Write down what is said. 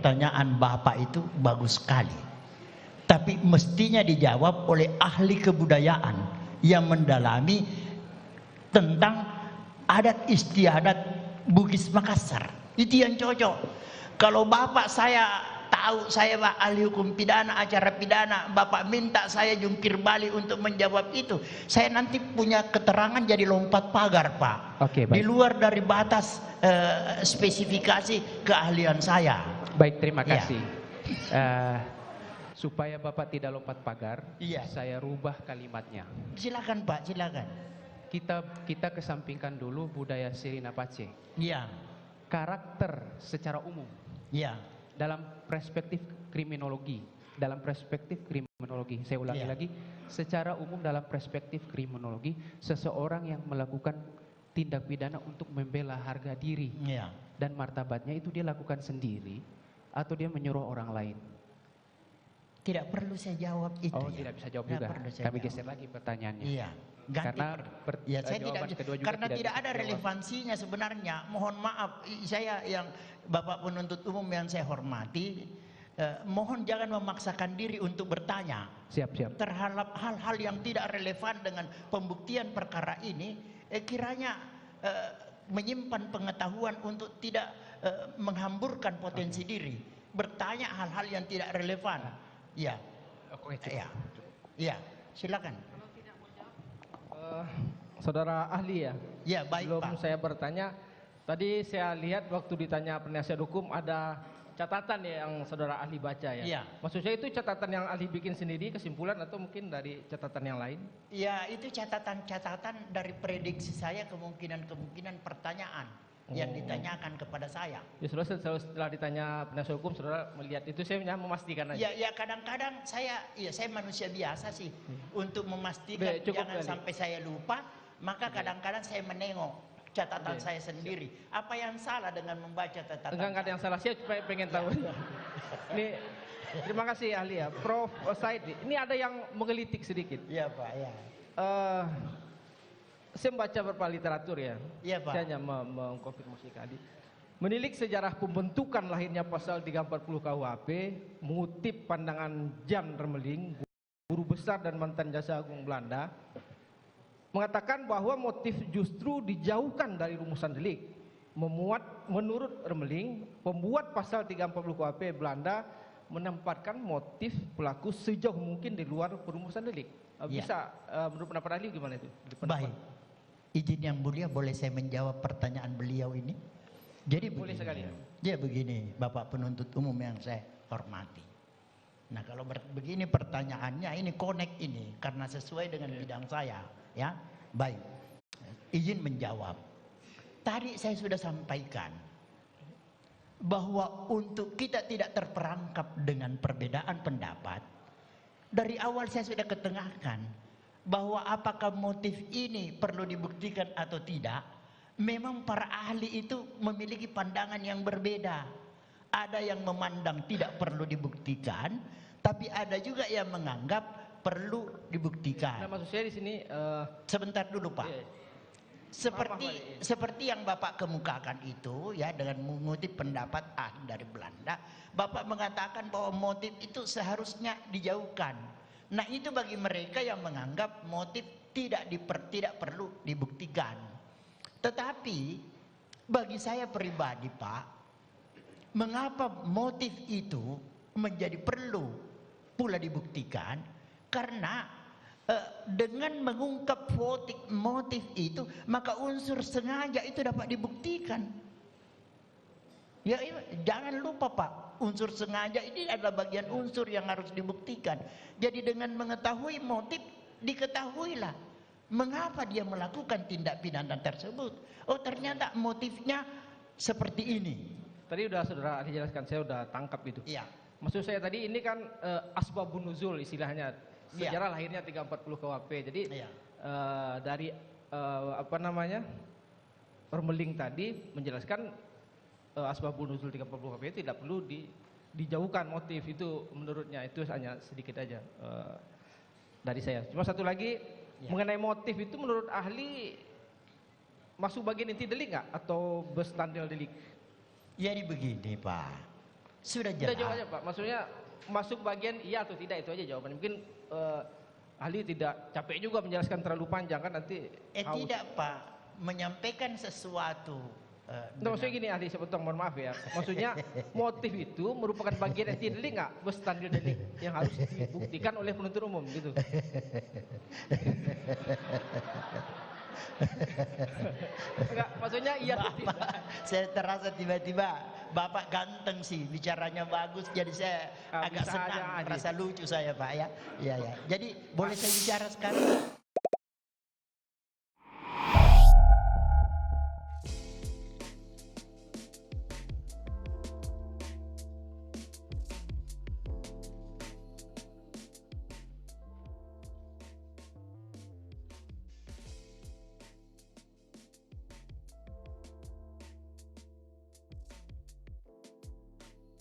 pertanyaan Bapak itu bagus sekali. Tapi mestinya dijawab oleh ahli kebudayaan yang mendalami tentang adat istiadat Bugis Makassar. Itu yang cocok. Kalau Bapak saya tahu saya Pak ahli hukum pidana, acara pidana, Bapak minta saya jungkir balik untuk menjawab itu, saya nanti punya keterangan jadi lompat pagar, Pak. Oke, baik. Di luar dari batas spesifikasi keahlian saya. Baik, terima Ya. kasih. Supaya Bapak tidak lompat pagar, Iya. saya rubah kalimatnya. Silakan Pak, silakan. Kita kesampingkan dulu budaya Sirina Pace. Iya. Karakter secara umum Iya. dalam perspektif kriminologi. Saya ulangi Iya. lagi, secara umum dalam perspektif kriminologi, seseorang yang melakukan tindak pidana untuk membela harga diri Iya. dan martabatnya itu dia lakukan sendiri atau dia menyuruh orang lain. Tidak perlu saya jawab itu. Oh, ya. tidak bisa jawab Tidak juga. perlu saya Kami jawab. geser lagi pertanyaannya. Iya. Ganti Karena ya, saya jawaban tidak kedua juga karena tidak bisa ada dijawab. relevansinya sebenarnya. Mohon maaf, saya yang Bapak penuntut umum yang saya hormati, mohon jangan memaksakan diri untuk bertanya. Siap. Terhadap hal-hal yang tidak relevan dengan pembuktian perkara ini, kiranya menyimpan pengetahuan untuk tidak menghamburkan potensi diri. Bertanya hal-hal yang tidak relevan. Ya. Oke, Ya. Ya, silakan. Saudara ahli ya. Ya, baik Sebelum Pak. saya bertanya, tadi saya lihat waktu ditanya penasihat hukum ada catatan ya yang saudara ahli baca ya. Iya. Maksud saya itu catatan yang ahli bikin sendiri kesimpulan atau mungkin dari catatan yang lain? Ya, itu catatan-catatan dari prediksi saya kemungkinan pertanyaan yang ditanyakan kepada saya. Ya setelah ditanya penasihat hukum, saudara melihat itu saya hanya memastikan aja. Ya kadang-kadang saya manusia biasa sih untuk memastikan Cukup jangan kali. sampai saya lupa, maka kadang-kadang saya menengok catatan saya sendiri. Apa yang salah dengan membaca catatan? Enggak ada yang salah, saya cuma pengen tahu. Ini terima kasih ahli ya, Prof. Said. Ini ada yang menggelitik sedikit. Iya Pak, ya. Saya membaca beberapa literatur ya. Iya Pak. Saya hanya mengkonfirmasi tadi. Menilik sejarah pembentukan lahirnya pasal 340 KUHP, mengutip pandangan Jan Remeling, guru besar dan mantan Jaksa Agung Belanda, mengatakan bahwa motif justru dijauhkan dari rumusan delik. Menurut Remeling, pembuat pasal 340 KUHP Belanda menempatkan motif pelaku sejauh mungkin di luar perumusan delik. Bisa menurut pendapat ahli gimana itu? Baik. Izin yang mulia, boleh saya menjawab pertanyaan beliau ini? Jadi Boleh sekali. Ya begini, Bapak penuntut umum yang saya hormati. Nah, kalau begini pertanyaannya, ini connect ini karena sesuai dengan bidang saya, ya. Baik. Izin menjawab. Tadi saya sudah sampaikan bahwa untuk kita tidak terperangkap dengan perbedaan pendapat, dari awal saya sudah ketengahkan bahwa apakah motif ini perlu dibuktikan atau tidak. Memang para ahli itu memiliki pandangan yang berbeda. Ada yang memandang tidak perlu dibuktikan, tapi ada juga yang menganggap perlu dibuktikan. Nah, maksud saya di sini Sebentar dulu Pak. iya. Seperti yang Bapak kemukakan itu ya, dengan mengutip pendapat ahli dari Belanda, Bapak mengatakan bahwa motif itu seharusnya dijauhkan. Nah, itu bagi mereka yang menganggap motif tidak perlu dibuktikan. Tetapi bagi saya pribadi Pak, mengapa motif itu menjadi perlu pula dibuktikan? Karena dengan mengungkap motif itu, maka unsur sengaja itu dapat dibuktikan. Ya, jangan lupa Pak, unsur sengaja ini adalah bagian unsur yang harus dibuktikan. Jadi dengan mengetahui motif, diketahuilah mengapa dia melakukan tindak pidana tersebut. Oh, ternyata motifnya seperti ini. Tadi udah saudara ahli jelaskan, saya udah tangkap itu. Iya. Maksud saya tadi ini kan asbabun nuzul istilahnya, sejarah lahirnya 340 KUHP. Jadi Iya. dari Remeling tadi menjelaskan asbabun nuzul 340 KUHP tidak perlu dijauhkan motif, itu menurutnya. Itu hanya sedikit aja dari saya. Cuma satu lagi mengenai motif itu menurut ahli masuk bagian inti delik nggak atau bestandil delik? Jadi begini Pak, Sudah Kita jelas. jawab aja Pak, maksudnya masuk bagian iya atau tidak itu aja jawabannya. Mungkin ahli tidak capek juga menjelaskan terlalu panjang kan nanti haus. Tidak Pak, menyampaikan sesuatu. Nah, maksudnya gini ahli saya potong, mohon maaf ya. Maksudnya motif itu merupakan bagian yang delik nggak? Bestandil delik yang harus dibuktikan oleh penuntut umum gitu. Enggak, maksudnya iya atau tidak. Saya terasa tiba-tiba Bapak ganteng sih, bicaranya bagus, jadi saya agak bisa aja, senang, Adit. rasa lucu saya Pak ya. Iya ya. Jadi boleh saya bicara sekarang?